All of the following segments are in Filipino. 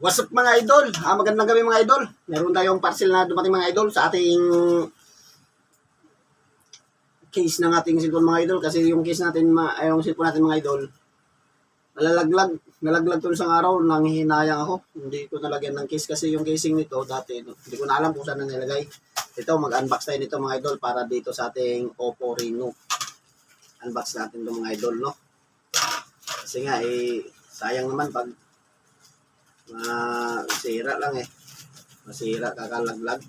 What's up mga idol? Magandang gabi mga idol. Meron tayong parcel na dumating mga idol sa ating case ng ating cellphone mga idol. Kasi yung case natin, yung cellphone natin mga idol, nalaglag to isang araw, nanghihinayang ako. Hindi ko nalagyan ng case kasi yung casing nito dati, hindi ko na alam kung saan na nilagay. Ito, mag-unbox tayo nito mga idol para dito sa ating Oppo Reno. Unbox natin ito mga idol, no? Kasi nga, sayang naman pag masira lang masira, kakalaglag,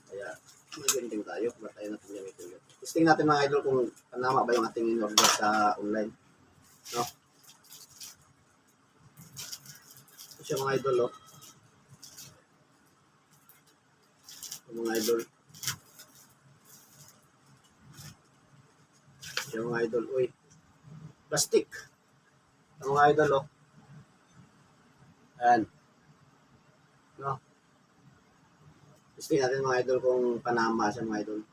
kaya mag-gunting tayo, batayin natin gamitin yun. Testing natin mga idol kung panama ba yung ating in-order sa online, no? Ito siya mga idol, oh. Ito mga idol, ito mga idol, uy, plastic. Ito mga idol, oh. Ayan, no? Testing natin mga idol kung panama siya mga idol.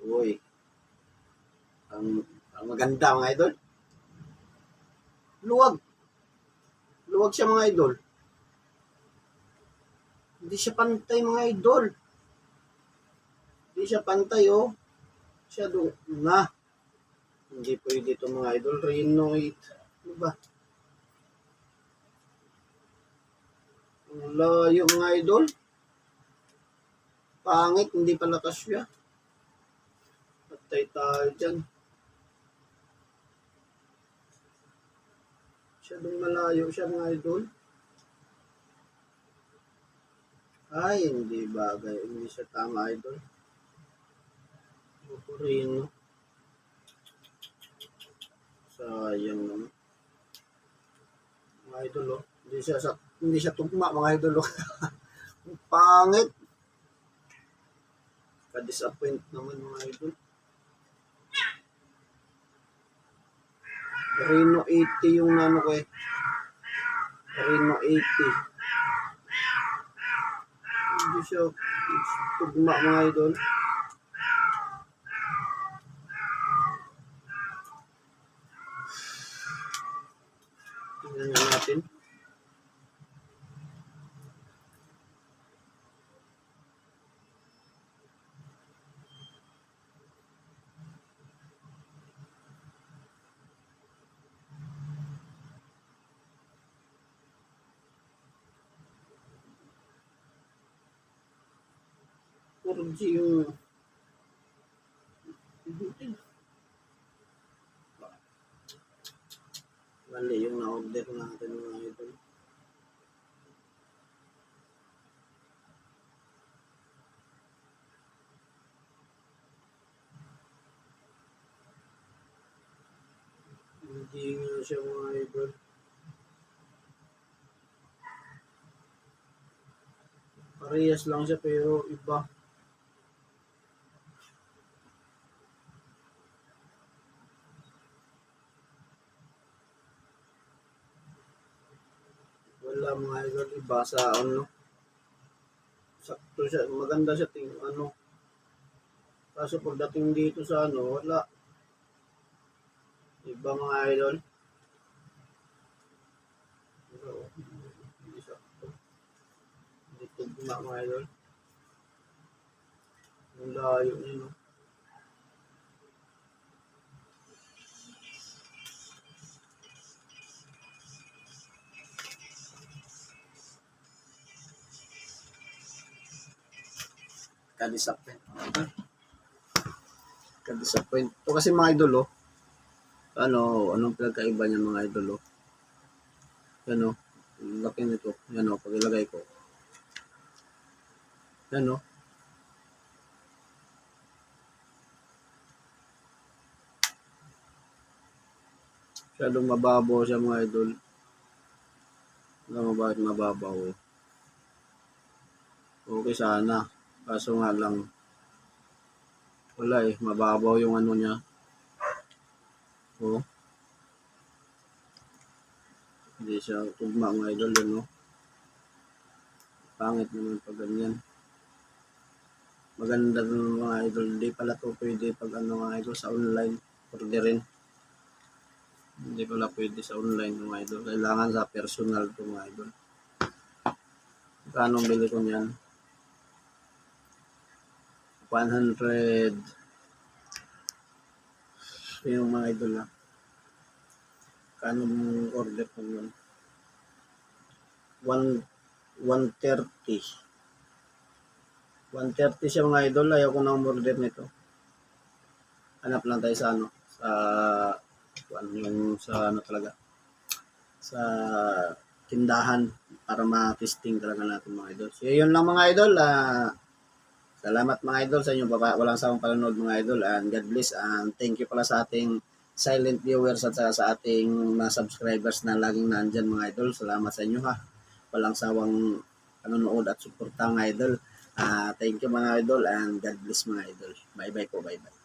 Uy, ang maganda mga idol. Luwag siya mga idol. Hindi siya pantay mga idol. Hindi siya pantay, oh. Siya doon na. Hindi pwede ito mga idol. Reno 8. Ano ba? Ang layo mga idol. Pangit, hindi pala kasya. Patay tayo dyan. Siya doon malayo siya mga idol. Ay, hindi bagay. Hindi siya tama idol. Reno. Sayang naman. Mga idol, oh. Hindi siya tugma mga idol, oh. Pangit. Ka-disappoint naman mga idol. Reno 80 yung ano ko Reno 80. Hindi siya tugma mga idol. Tingnan natin. G yung mali yung na-order natin mga idol. Hindi nga siya mga idol. Parehas lang siya pero iba. Wala mga idol, iba sa ano. Sakto siya, maganda siya ano. Kaso pagdating dito sa ano, wala. Iba mga idol. Hindi sakto. Hindi tugma mga idol. Ang layo niya, no? Ka-disappoint. Ka-disappoint. Ito kasi mga idol, oh. Anong pinagkaiba niya mga idol, oh. Yan, oh. Laki nito. Yan, oh. Pag ilagay ko. Yan, oh. Masyadong mababaw siya mga idol. Alam mo bakit mababaw, eh? Okay sana. Kaso nga lang, wala eh. Mababaw yung ano niya. Oh. Hindi siya tugma mga idol, no? Pangit naman pag ganyan. Maganda ng mga idol. Hindi pala to pwede pag ano mga idol sa online. Orderin. Hindi pala pwede sa online mga idol. Kailangan sa personal to mga idol. Kano bili ko niyan? 100 yung mga idol na. Kano order ko yun? 130. 130 siya mga idol. Ayaw ko na umorder nito. Hanap lang tayo sa ano. Sa yung sa ano talaga. Sa tindahan para ma-testing talaga natin mga idol. So yun lang mga idol. Salamat mga idol sa inyong walang sawang panonood mga idol, and God bless, and thank you pala sa ating silent viewers at sa ating mga subscribers na laging nandyan mga idol. Salamat sa inyo ha. Walang sawang panonood at suporta mga idol. Thank you mga idol, and God bless mga idol. Bye bye po, bye bye.